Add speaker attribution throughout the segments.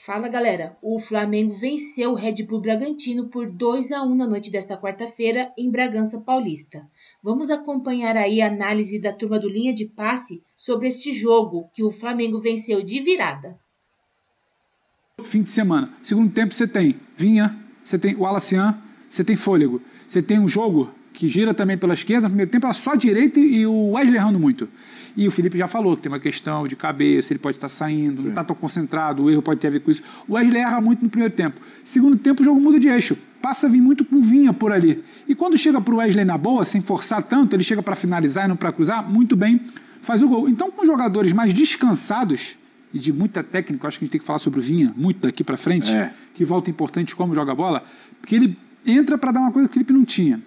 Speaker 1: Fala galera, o Flamengo venceu o Red Bull Bragantino por 2-1 na noite desta quarta-feira em Bragança Paulista. Vamos acompanhar aí a análise da turma do Linha de Passe sobre este jogo que o Flamengo venceu de virada.
Speaker 2: Fim de semana. Segundo tempo você tem Vinha, você tem o Alacian, você tem fôlego. Você tem um jogo que gira também pela esquerda, no primeiro tempo era só a direita e o Wesley errando muito. E o Felipe já falou que tem uma questão de cabeça, ele pode estar saindo, não está tão concentrado, o erro pode ter a ver com isso. O Wesley erra muito no primeiro tempo. Segundo tempo, o jogo muda de eixo. Passa a vir muito com Vinha por ali. E quando chega para o Wesley na boa, sem forçar tanto, ele chega para finalizar e não para cruzar, muito bem, faz o gol. Então, com jogadores mais descansados e de muita técnica, acho que a gente tem que falar sobre o Vinha, muito daqui para frente, que volta importante como joga a bola, porque ele entra para dar uma coisa que o Felipe não tinha,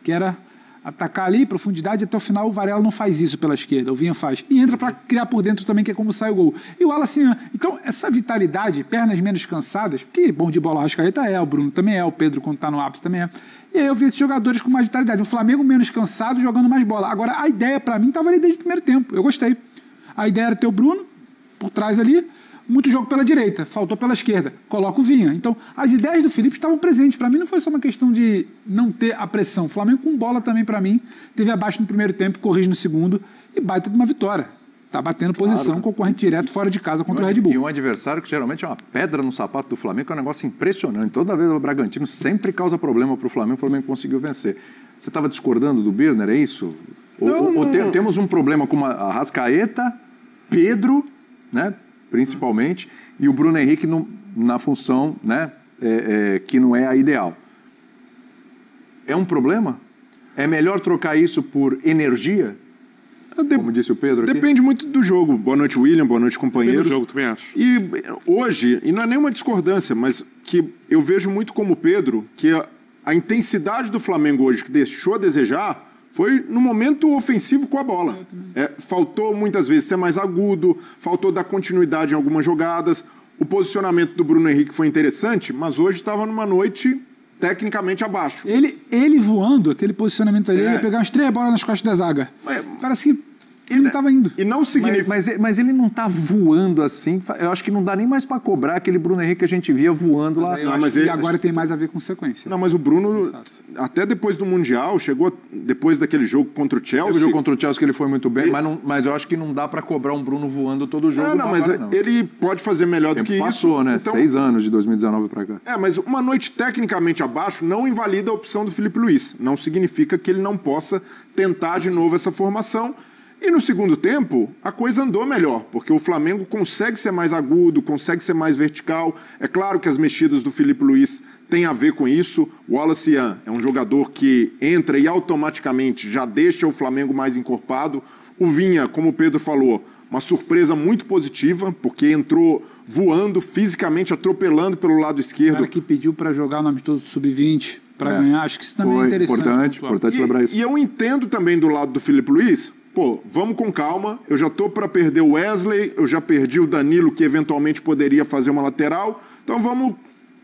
Speaker 2: que era atacar ali, profundidade, até o final o Varela não faz isso pela esquerda, o Vinha faz. E entra para criar por dentro também, que é como sai o gol. E o Alacian. Então, essa vitalidade, pernas menos cansadas, porque bom de bola o Arrascaeta o Bruno também o Pedro quando está no ápice também E aí eu vi esses jogadores com mais vitalidade. O Flamengo menos cansado, jogando mais bola. Agora, a ideia para mim estava ali desde o primeiro tempo. Eu gostei. A ideia era ter o Bruno por trás ali, muito jogo pela direita, faltou pela esquerda, coloca o Vinha. Então, as ideias do Felipe estavam presentes. Para mim, não foi só uma questão de não ter a pressão. O Flamengo com bola também, para mim, teve abaixo no primeiro tempo, corrige no segundo e baita de uma vitória. Tá batendo posição, concorrente direto fora de casa contra o Red Bull.
Speaker 3: E um adversário que geralmente é uma pedra no sapato do Flamengo, que é um negócio impressionante. Toda vez o Bragantino sempre causa problema para o Flamengo conseguiu vencer. Você estava discordando do Birner, é isso? Ou temos um problema com a Arrascaeta, Pedro, né? Principalmente, e o Bruno Henrique na função, né, que não é a ideal. É um problema? É melhor trocar isso por energia? Como disse o Pedro aqui?
Speaker 4: Depende muito do jogo. Boa noite, William. Boa noite, companheiros.
Speaker 5: Depende do jogo, também acho.
Speaker 4: E hoje, e não é nenhuma discordância, mas que eu vejo muito como o Pedro, que a intensidade do Flamengo hoje, que deixou a desejar, foi no momento ofensivo com a bola. Faltou muitas vezes ser mais agudo, faltou dar continuidade em algumas jogadas. O posicionamento do Bruno Henrique foi interessante, mas hoje estava numa noite tecnicamente abaixo.
Speaker 2: Ele voando, aquele posicionamento ali, ele ia pegar umas 3 bolas nas costas da zaga. Parece que ele não estava indo.
Speaker 4: E não significa...
Speaker 3: Mas ele não está voando assim. Eu acho que não dá nem mais para cobrar aquele Bruno Henrique que a gente via voando lá.
Speaker 2: E agora tem mais a ver com sequência.
Speaker 4: Não, mas o Bruno, até depois do Mundial, chegou depois daquele jogo contra o Chelsea.
Speaker 3: O jogo contra o Chelsea que ele foi muito bem, mas eu acho que não dá para cobrar um Bruno voando todo o jogo.
Speaker 4: Mas ele pode fazer melhor do que isso.
Speaker 3: Passou, né? Então, 6 anos de 2019 para cá.
Speaker 4: Mas uma noite tecnicamente abaixo não invalida a opção do Felipe Luiz. Não significa que ele não possa tentar de novo essa formação. E no segundo tempo, a coisa andou melhor, porque o Flamengo consegue ser mais agudo, consegue ser mais vertical. É claro que as mexidas do Felipe Luiz têm a ver com isso. O Alacian é um jogador que entra e automaticamente já deixa o Flamengo mais encorpado. O Vinha, como o Pedro falou, uma surpresa muito positiva, porque entrou voando, fisicamente atropelando pelo lado esquerdo. O
Speaker 2: cara que pediu para jogar no amistoso do Sub-20 para ganhar, acho que isso também é interessante.
Speaker 3: Importante lembrar isso.
Speaker 4: E eu entendo também do lado do Felipe Luiz... vamos com calma, eu já estou para perder o Wesley, eu já perdi o Danilo, que eventualmente poderia fazer uma lateral, então vamos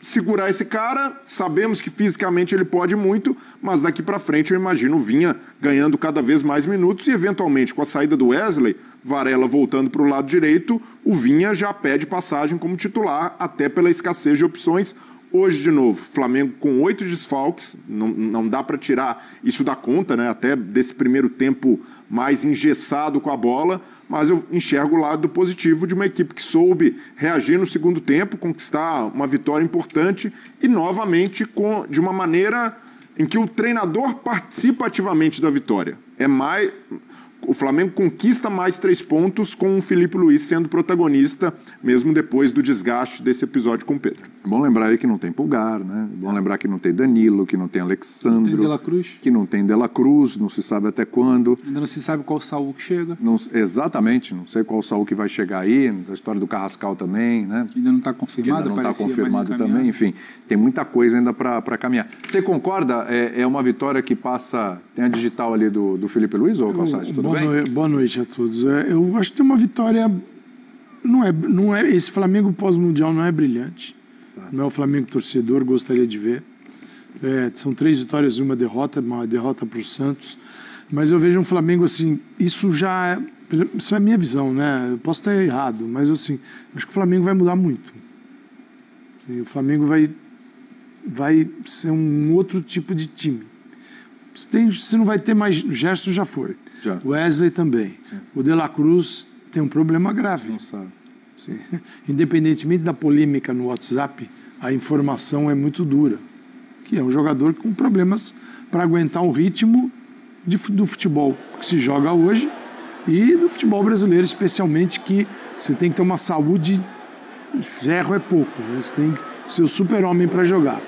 Speaker 4: segurar esse cara, sabemos que fisicamente ele pode muito, mas daqui para frente eu imagino o Vinha ganhando cada vez mais minutos e eventualmente com a saída do Wesley, Varela voltando para o lado direito, o Vinha já pede passagem como titular, até pela escassez de opções. Hoje, de novo, Flamengo com 8 desfalques, não dá para tirar isso da conta, né? Até desse primeiro tempo mais engessado com a bola, mas eu enxergo o lado positivo de uma equipe que soube reagir no segundo tempo, conquistar uma vitória importante e, novamente, de uma maneira em que o treinador participa ativamente da vitória. O Flamengo conquista mais 3 pontos com o Felipe Luiz sendo protagonista, mesmo depois do desgaste desse episódio com o Pedro.
Speaker 3: É bom lembrar aí que não tem Pulgar, né? É bom lembrar que não tem Danilo, que não tem Alexandro.
Speaker 2: Não tem De La Cruz.
Speaker 3: Que não tem De La Cruz, não se sabe até quando.
Speaker 2: Ainda não se sabe qual Saúl que chega.
Speaker 3: Exatamente, não sei qual Saúl que vai chegar aí, a história do Carrascal também, né?
Speaker 2: Que ainda não está confirmado.
Speaker 3: Ainda não está confirmado também, enfim, tem muita coisa ainda para caminhar. Você concorda? É uma vitória que passa, tem a digital ali do Felipe Luiz ou Calçade, tudo bem?
Speaker 5: Boa noite a todos. Eu acho que tem uma vitória, não é esse Flamengo pós-mundial não é brilhante. Não é o Flamengo torcedor, gostaria de ver. São 3 vitórias e uma derrota para o Santos. Mas eu vejo um Flamengo assim, isso é a minha visão, né? Eu posso estar errado, mas assim, acho que o Flamengo vai mudar muito. E o Flamengo vai ser um outro tipo de time. Você não vai ter mais... O Gerson já foi.
Speaker 3: Já.
Speaker 5: O Wesley também. Sim. O De La Cruz tem um problema grave.
Speaker 3: Não sabe.
Speaker 5: Sim. Independentemente da polêmica no WhatsApp, a informação é muito dura. Que é um jogador com problemas para aguentar o ritmo do futebol que se joga hoje e do futebol brasileiro, especialmente, que você tem que ter uma saúde, ferro é pouco, né? Você tem que ser o super-homem para jogar,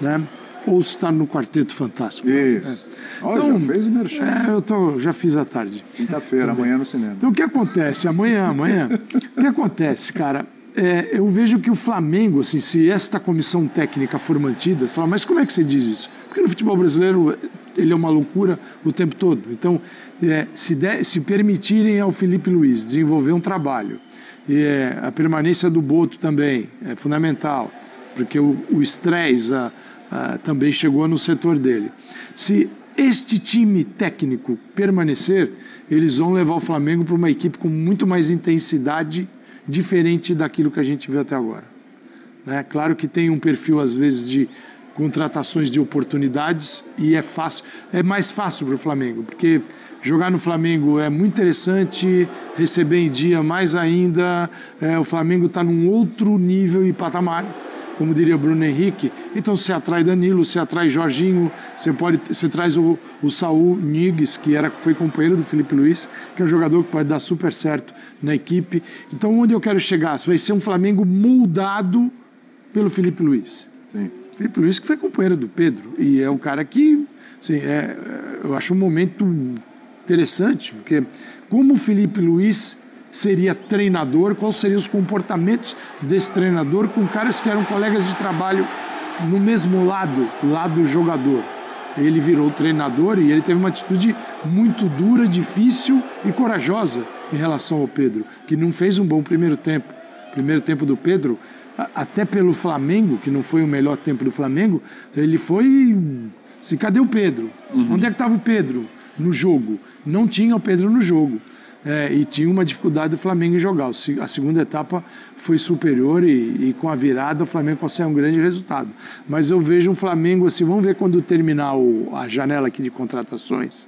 Speaker 5: né? Ou estar no Quarteto Fantástico.
Speaker 3: Isso. Olha, então, já fez o merchan.
Speaker 5: Já fiz à tarde.
Speaker 3: Quinta-feira, amanhã no cinema.
Speaker 5: Então, o que acontece? Amanhã. O que acontece, cara? Eu vejo que o Flamengo, assim, se esta comissão técnica for mantida, você fala, mas como é que você diz isso? Porque no futebol brasileiro ele é uma loucura o tempo todo. Então, se permitirem ao Felipe Luiz desenvolver um trabalho, a permanência do Boto também é fundamental, porque o estresse também chegou no setor dele. Se este time técnico permanecer, eles vão levar o Flamengo para uma equipe com muito mais intensidade, diferente daquilo que a gente viu até agora. Né? Claro que tem um perfil, às vezes, de contratações de oportunidades e é mais fácil para o Flamengo, porque jogar no Flamengo é muito interessante, receber em dia mais ainda, o Flamengo está num outro nível e patamar, como diria Bruno Henrique. Então você atrai Danilo, você atrai Jorginho, você traz o Saul Niguez, que foi companheiro do Felipe Luiz, que é um jogador que pode dar super certo na equipe. Então onde eu quero chegar? Vai ser um Flamengo moldado pelo Felipe Luiz.
Speaker 3: Sim.
Speaker 5: Felipe Luiz que foi companheiro do Pedro, e é um cara que, assim, eu acho um momento interessante, porque como o Felipe Luiz seria treinador, quais seriam os comportamentos desse treinador com caras que eram colegas de trabalho no mesmo lado jogador. Ele virou treinador e ele teve uma atitude muito dura, difícil e corajosa em relação ao Pedro, que não fez um bom primeiro tempo. O primeiro tempo do Pedro, até pelo Flamengo, que não foi o melhor tempo do Flamengo, ele foi... Assim, cadê o Pedro? Onde é que estava o Pedro no jogo? Não tinha o Pedro no jogo. E tinha uma dificuldade do Flamengo em jogar. A segunda etapa foi superior e com a virada o Flamengo consegue um grande resultado. Mas eu vejo um Flamengo assim, vamos ver quando terminar a janela aqui de contratações,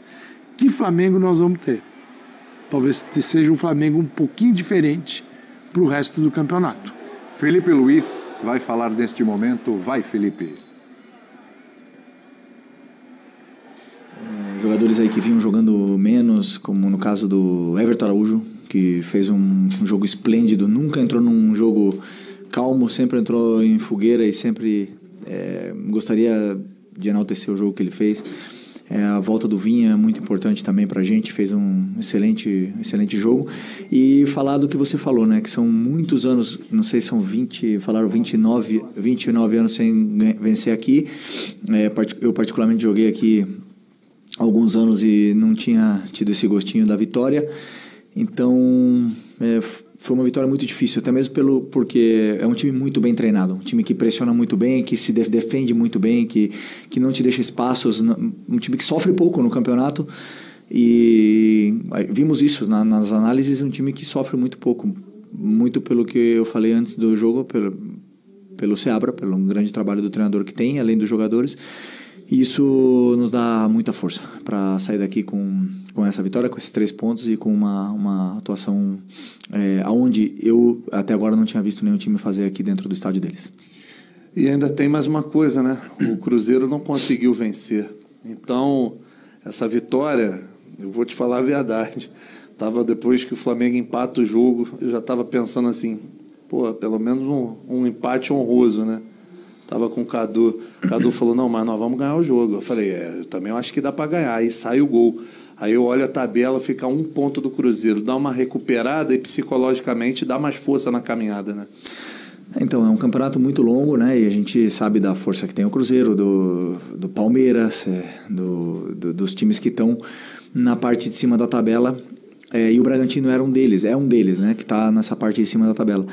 Speaker 5: que Flamengo nós vamos ter. Talvez seja um Flamengo um pouquinho diferente para o resto do campeonato.
Speaker 3: Felipe Luiz vai falar neste momento. Vai, Felipe.
Speaker 6: Jogadores aí que vinham jogando menos, como no caso do Everton Araújo, que fez um jogo esplêndido, nunca entrou num jogo calmo, sempre entrou em fogueira e sempre gostaria de enaltecer o jogo que ele fez. A volta do Vinha é muito importante também pra gente, fez um excelente jogo. E falar do que você falou, né, que são muitos anos, não sei se são 29 anos sem vencer aqui. Eu particularmente joguei aqui alguns anos e não tinha tido esse gostinho da vitória. Então, foi uma vitória muito difícil, até mesmo porque é um time muito bem treinado, um time que pressiona muito bem, que se defende muito bem, que não te deixa espaços, um time que sofre pouco no campeonato. E vimos isso nas análises, um time que sofre muito pouco, muito pelo que eu falei antes do jogo, pelo Seabra, pelo grande trabalho do treinador que tem, além dos jogadores. E isso nos dá muita força para sair daqui com essa vitória, com esses 3 pontos e com uma atuação aonde eu até agora não tinha visto nenhum time fazer aqui dentro do estádio deles.
Speaker 7: E ainda tem mais uma coisa, né? O Cruzeiro não conseguiu vencer. Então, essa vitória, eu vou te falar a verdade, depois que o Flamengo empata o jogo, eu já estava pensando assim, pelo menos um empate honroso, né? Tava com o Cadu. O Cadu falou, não, mas nós vamos ganhar o jogo. Eu falei, eu também acho que dá para ganhar. Aí sai o gol. Aí eu olho a tabela, fica 1 ponto do Cruzeiro. Dá uma recuperada e psicologicamente dá mais força na caminhada, né?
Speaker 6: Então, é um campeonato muito longo, né? E a gente sabe da força que tem o Cruzeiro, do Palmeiras, dos times que estão na parte de cima da tabela. E o Bragantino é um deles, né? Que está nessa parte de cima da tabela.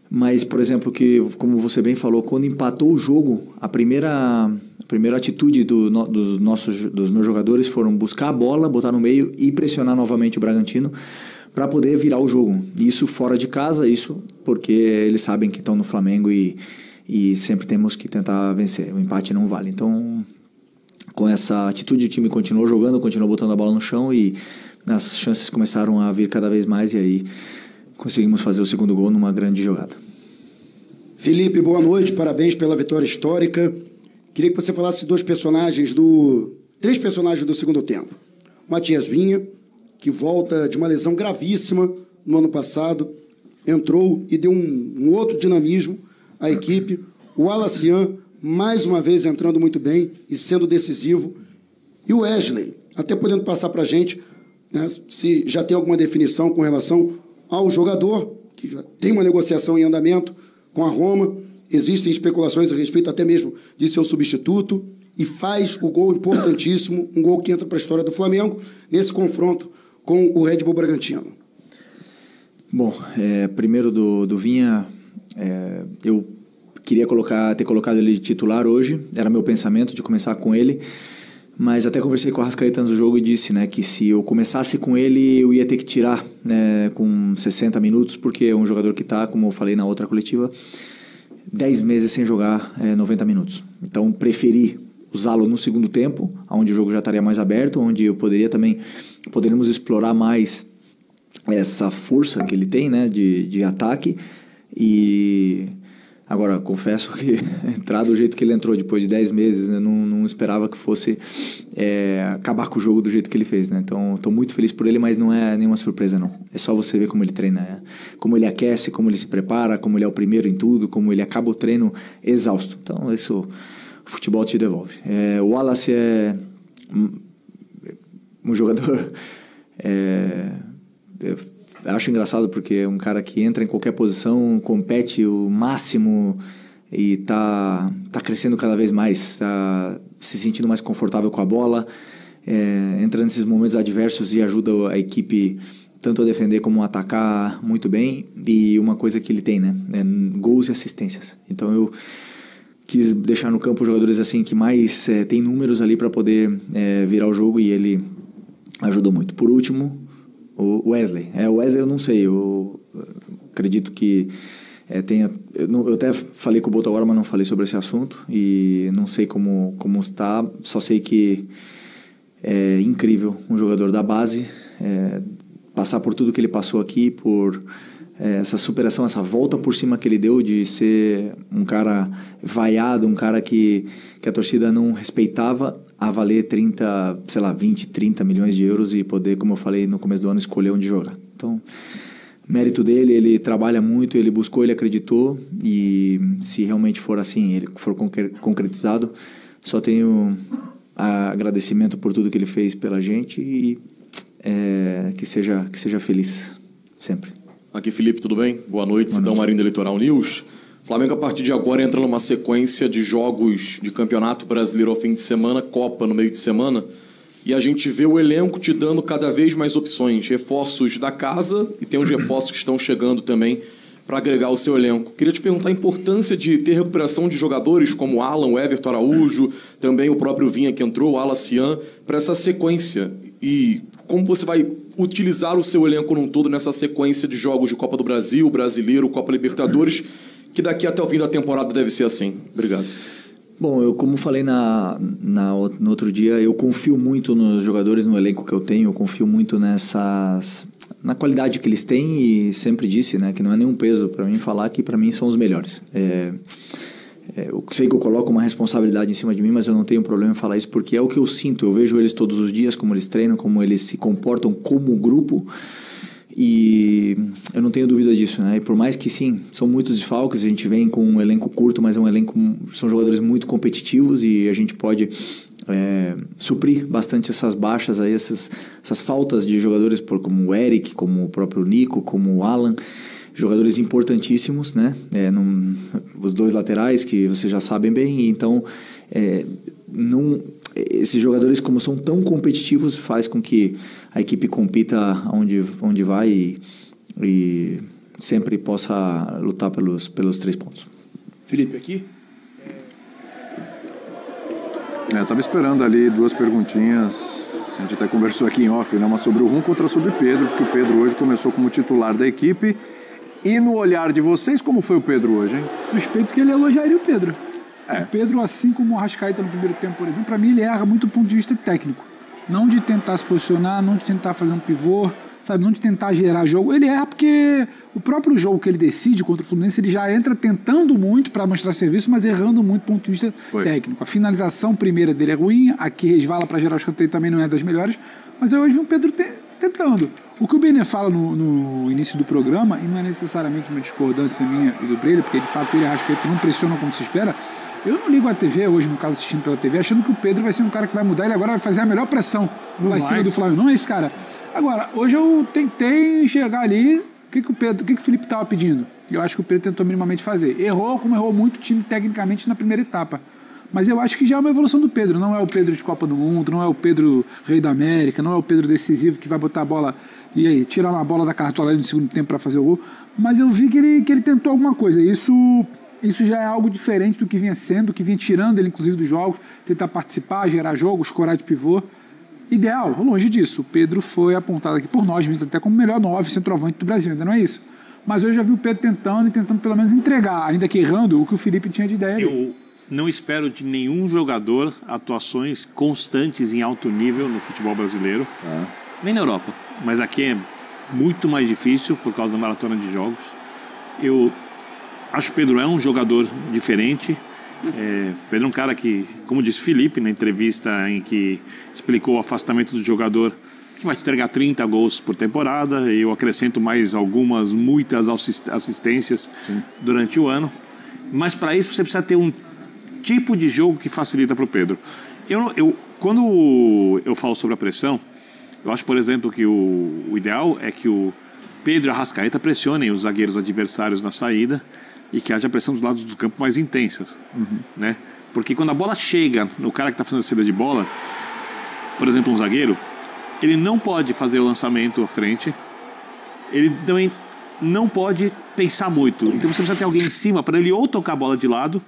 Speaker 6: Mas, por exemplo, como você bem falou, quando empatou o jogo, a primeira atitude dos meus jogadores foram buscar a bola, botar no meio e pressionar novamente o Bragantino para poder virar o jogo. Isso fora de casa, isso porque eles sabem que estão no Flamengo e e sempre temos que tentar vencer. O empate não vale. Então, com essa atitude, o time continuou jogando, continuou botando a bola no chão e as chances começaram a vir cada vez mais e aí conseguimos fazer o segundo gol numa grande jogada.
Speaker 8: Felipe, boa noite, parabéns pela vitória histórica. Queria que você falasse três personagens do segundo tempo. Matias Vinha, que volta de uma lesão gravíssima no ano passado, entrou e deu um outro dinamismo à equipe. O Walacian, mais uma vez, entrando muito bem e sendo decisivo. E o Wesley, até podendo passar para a gente, né, se já tem alguma definição com relação ao jogador, que já tem uma negociação em andamento com a Roma, existem especulações a respeito até mesmo de seu substituto, e faz o gol importantíssimo, um gol que entra para a história do Flamengo, nesse confronto com o Red Bull Bragantino.
Speaker 6: Bom, primeiro do Vinha, eu queria ter colocado ele de titular hoje, era meu pensamento de começar com ele, mas até conversei com o Arrascaeta antes do jogo e disse, né, que se eu começasse com ele, eu ia ter que tirar, né, com 60 minutos, porque é um jogador que está, como eu falei na outra coletiva, 10 meses sem jogar 90 minutos. Então, preferi usá-lo no segundo tempo, onde o jogo já estaria mais aberto, onde eu poderíamos explorar mais essa força que ele tem, né, de ataque. E agora, confesso que entrar do jeito que ele entrou depois de 10 meses, né, não esperava que fosse acabar com o jogo do jeito que ele fez, né? Então, estou muito feliz por ele, mas não é nenhuma surpresa, não. É só você ver como ele treina, como ele aquece, como ele se prepara, como ele é o primeiro em tudo, como ele acaba o treino exausto. Então, isso o futebol te devolve. O Wallace é um jogador... Eu acho engraçado porque é um cara que entra em qualquer posição, compete o máximo e tá crescendo cada vez mais, tá se sentindo mais confortável com a bola, entra nesses momentos adversos e ajuda a equipe tanto a defender como a atacar muito bem. E uma coisa que ele tem, né, gols e assistências. Então eu quis deixar no campo jogadores assim que mais tem números ali para poder virar o jogo, e ele ajudou muito. Por último, o Wesley. O Wesley eu não sei, eu acredito que eu até falei com o Boto agora, mas não falei sobre esse assunto e não sei como está, só sei que é incrível um jogador da base, passar por tudo que ele passou aqui, por essa superação, essa volta por cima que ele deu de ser um cara vaiado, um cara que a torcida não respeitava, a valer 20, 30 milhões de euros e poder, como eu falei no começo do ano, escolher onde jogar. Então, mérito dele, ele trabalha muito, ele buscou, ele acreditou, e se realmente for assim, ele for concretizado, só tenho agradecimento por tudo que ele fez pela gente e que seja feliz sempre.
Speaker 9: Aqui, Felipe, tudo bem? Boa noite, Cidão Marinho do Litoral News. Flamengo, a partir de agora, entra numa sequência de jogos de Campeonato Brasileiro ao fim de semana, Copa no meio de semana, e a gente vê o elenco te dando cada vez mais opções, reforços da casa, e tem os reforços que estão chegando também para agregar o seu elenco. Queria te perguntar a importância de ter recuperação de jogadores como o Alan, o Everton Araújo, também o próprio Vinha que entrou, o Walacian, para essa sequência. E como você vai utilizar o seu elenco num todo nessa sequência de jogos de Copa do Brasil, Brasileiro, Copa Libertadores, que daqui até o fim da temporada deve ser assim. Obrigado.
Speaker 6: Bom, eu como falei no outro dia, eu confio muito nos jogadores, no elenco que eu tenho, eu confio muito na qualidade que eles têm, e sempre disse, né, que não é nenhum peso para mim falar que para mim são os melhores. Eu sei que eu coloco uma responsabilidade em cima de mim, mas eu não tenho problema em falar isso porque é o que eu sinto. Eu vejo eles todos os dias, como eles treinam, como eles se comportam como grupo, e eu não tenho dúvida disso, né? E por mais que sim, são muitos desfalques, a gente vem com um elenco curto, mas são jogadores muito competitivos, e a gente pode suprir bastante essas baixas aí, essas faltas de jogadores como o Eric, como o próprio Nico, como o Alan, jogadores importantíssimos, né? Os dois laterais que vocês já sabem bem. Então esses jogadores, como são tão competitivos, faz com que a equipe compita onde vai e sempre possa lutar pelos 3 pontos.
Speaker 8: Felipe, aqui?
Speaker 3: Eu estava esperando ali 2 perguntinhas. A gente até conversou aqui em off, né? Uma sobre o Rum, outra sobre o Pedro, porque o Pedro hoje começou como titular da equipe E no olhar de vocês, como foi o Pedro hoje, hein?
Speaker 2: Suspeito que ele elogiaria o Pedro. O Pedro, assim como o Arrascaeta no primeiro tempo, por exemplo, para mim ele erra muito do ponto de vista técnico. Não de tentar se posicionar, não de tentar fazer um pivô, sabe? Não de tentar gerar jogo. Ele erra porque o próprio jogo que ele decide contra o Fluminense, ele já entra tentando muito para mostrar serviço, mas errando muito do ponto de vista técnico. A finalização primeira dele é ruim, a que resvala para gerar o escanteio também não é das melhores, mas eu hoje vi o Pedro tentando. O que o Benê fala no início do programa, e não é necessariamente uma discordância minha e do Breira, porque de fato ele e Arrascaeta não pressionam como se espera. Eu não ligo a TV hoje, no caso assistindo pela TV, achando que o Pedro vai ser um cara que vai mudar, ele agora vai fazer a melhor pressão lá em cima do Flamengo. Não é esse cara. Agora, hoje eu tentei enxergar ali o que o Felipe estava pedindo. Eu acho que o Pedro tentou minimamente fazer. Errou, como errou muito o time tecnicamente na primeira etapa. Mas eu acho que já é uma evolução do Pedro. Não é o Pedro de Copa do Mundo, não é o Pedro Rei da América, não é o Pedro decisivo que vai botar a bola e aí tirar uma bola da cartola ali no segundo tempo para fazer o gol. Mas eu vi que ele tentou alguma coisa. Isso já é algo diferente do que vinha sendo, que vinha tirando ele, inclusive, dos jogos, tentar participar, gerar jogos, escorar de pivô. Ideal, longe disso. O Pedro foi apontado aqui por nós mesmos, até como o melhor 9 centroavante do Brasil, ainda não é isso. Mas hoje eu já vi o Pedro tentando pelo menos entregar, ainda que errando, o que o Felipe tinha de ideia.
Speaker 10: Eu não espero de nenhum jogador atuações constantes em alto nível no futebol brasileiro, nem na Europa. Mas aqui é muito mais difícil por causa da maratona de jogos. Eu acho que o Pedro é um jogador diferente. Pedro é um cara que, como disse Felipe na entrevista em que explicou o afastamento do jogador, que vai entregar 30 gols por temporada. Eu acrescento mais muitas assistências durante o ano. Mas para isso você precisa ter um tipo de jogo que facilita para o Pedro. Quando eu falo sobre a pressão, eu acho, por exemplo, que o ideal é que o Pedro e a Arrascaeta pressionem os zagueiros adversários na saída e que haja pressão dos lados do campo mais intensas. Né? Porque quando a bola chega no cara que está fazendo a saída de bola, por exemplo, um zagueiro, ele não pode fazer o lançamento à frente, ele também não pode pensar muito. Então você precisa ter alguém em cima para ele ou tocar a bola de lado,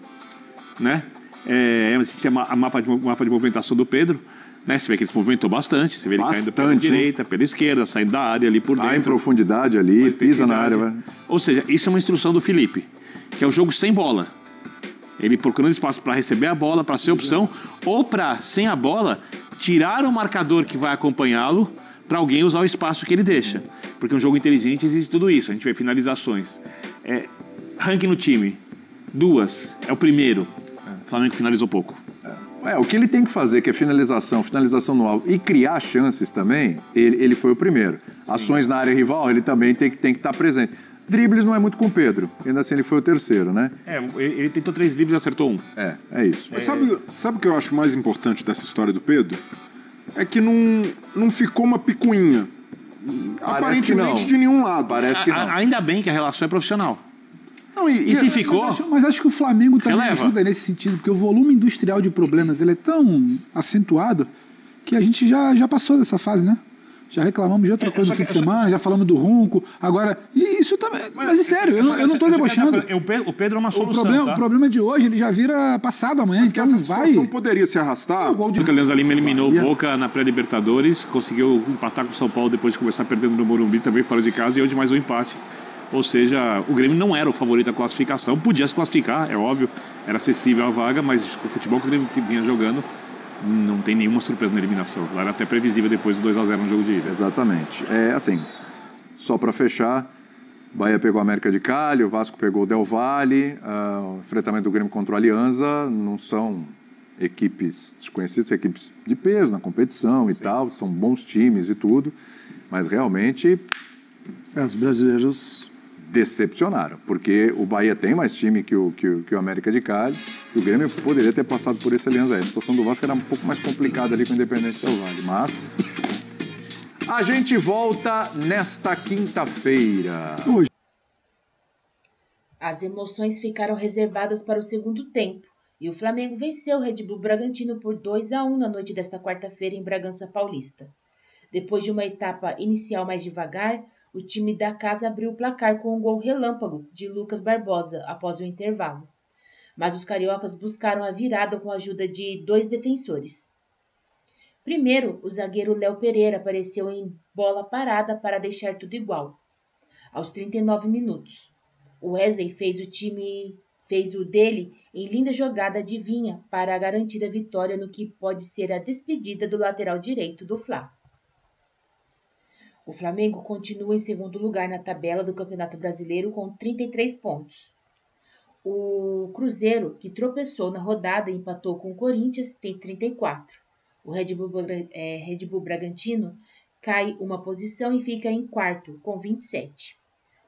Speaker 10: né? A gente tem a mapa de movimentação do Pedro, né? Você vê que ele se movimentou bastante, você vê ele caindo pela direita, pela esquerda, saindo da área ali por dentro.
Speaker 3: Em profundidade ali, pisa na área.
Speaker 10: Ou seja, isso é uma instrução do Felipe, que é o jogo sem bola. Ele procurando espaço para receber a bola, para ser opção, ou para, sem a bola, tirar o marcador que vai acompanhá-lo para alguém usar o espaço que ele deixa. Porque um jogo inteligente existe tudo isso. A gente vê finalizações. Ranking no time, 2, é o primeiro. O Flamengo finalizou pouco.
Speaker 3: O que ele tem que fazer, que é finalização no alvo e criar chances também, ele foi o primeiro. Sim. Ações na área rival, ele também tem que estar presente. Dribles não é muito com o Pedro, ainda assim ele foi o terceiro, né?
Speaker 10: Ele tentou 3 dribles e acertou 1.
Speaker 3: É isso.
Speaker 4: Mas sabe o que eu acho mais importante dessa história do Pedro? É que não ficou uma picuinha. Aparentemente de nenhum lado.
Speaker 10: Parece que não. Ainda bem que a relação é profissional.
Speaker 4: Não,
Speaker 10: e se ficou...
Speaker 2: Mas acho que o Flamengo também ajuda nesse sentido, porque o volume industrial de problemas ele é tão acentuado que a gente já passou dessa fase, né? Já reclamamos de outra coisa no fim de semana, já falamos do ronco, agora... E isso também... Mas é sério, eu não estou debochando.
Speaker 10: O Pedro é uma solução,
Speaker 2: o problema de hoje, ele já vira passado amanhã,
Speaker 4: mas
Speaker 2: então
Speaker 4: essa situação poderia se arrastar.
Speaker 10: O Alianza Lima eliminou o Boca na pré-Libertadores, conseguiu empatar com o São Paulo depois de começar perdendo no Morumbi, também fora de casa, e hoje mais um empate. Ou seja, o Grêmio não era o favorito à classificação, podia se classificar, é óbvio, era acessível a vaga, mas com o futebol que o Grêmio vinha jogando, não tem nenhuma surpresa na eliminação. Ela era até previsível depois do 2-0 no jogo de ida.
Speaker 3: Exatamente. Assim, só para fechar, Bahia pegou a América de Cali, o Vasco pegou o Del Valle, o enfrentamento do Grêmio contra o Alianza, não são equipes desconhecidas, são equipes de peso na competição e tal, são bons times e tudo, mas realmente...
Speaker 5: Os brasileiros...
Speaker 3: decepcionaram, porque o Bahia tem mais time que o América de Cali e o Grêmio poderia ter passado por esse Alianza. A situação do Vasco era um pouco mais complicada ali com o Independente Del Valle, mas a gente volta nesta quinta-feira.
Speaker 1: As emoções ficaram reservadas para o segundo tempo e o Flamengo venceu o Red Bull Bragantino por 2-1 na noite desta quarta-feira em Bragança Paulista. Depois de uma etapa inicial mais devagar, o time da casa abriu o placar com um gol relâmpago de Lucas Barbosa após o intervalo. Mas os cariocas buscaram a virada com a ajuda de 2 defensores. Primeiro, o zagueiro Léo Pereira apareceu em bola parada para deixar tudo igual. aos 39 minutos. O Wesley fez o dele em linda jogada de Vinha para garantir a vitória no que pode ser a despedida do lateral direito do Fla. O Flamengo continua em segundo lugar na tabela do Campeonato Brasileiro com 33 pontos. O Cruzeiro, que tropeçou na rodada e empatou com o Corinthians, tem 34. O Red Bull Bragantino cai uma posição e fica em quarto, com 27.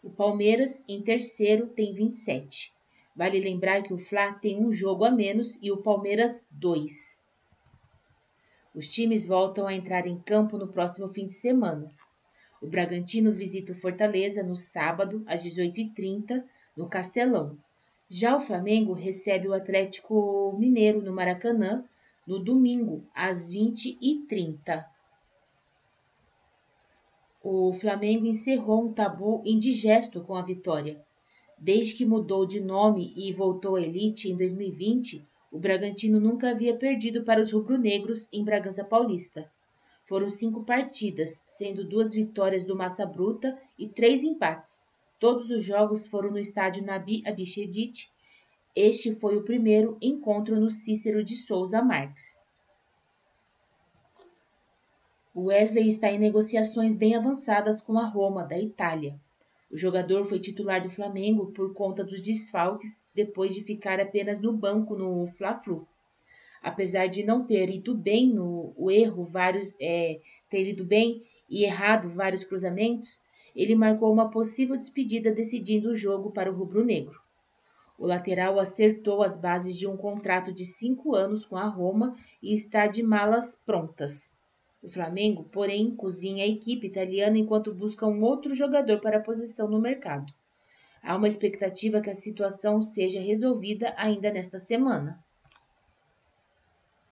Speaker 1: O Palmeiras, em terceiro, tem 27. Vale lembrar que o Fla tem um jogo a menos e o Palmeiras 2. Os times voltam a entrar em campo no próximo fim de semana. O Bragantino visita o Fortaleza no sábado, às 18h30, no Castelão. Já o Flamengo recebe o Atlético Mineiro no Maracanã, no domingo, às 20h30. O Flamengo encerrou um tabu indigesto com a vitória. Desde que mudou de nome e voltou à elite em 2020, o Bragantino nunca havia perdido para os rubro-negros em Bragança Paulista. Foram 5 partidas, sendo 2 vitórias do Massa Bruta e 3 empates. Todos os jogos foram no estádio Nabi Abichedid. Este foi o primeiro encontro no Cícero de Souza Marques. O Wesley está em negociações bem avançadas com a Roma, da Itália. O jogador foi titular do Flamengo por conta dos desfalques, depois de ficar apenas no banco no Fla-Flu. Apesar de não ter ido bem ter ido bem e errado vários cruzamentos, ele marcou uma possível despedida decidindo o jogo para o rubro-negro. O lateral acertou as bases de um contrato de 5 anos com a Roma e está de malas prontas. O Flamengo, porém, cozinha a equipe italiana enquanto busca um outro jogador para a posição no mercado. Há uma expectativa que a situação seja resolvida ainda nesta semana.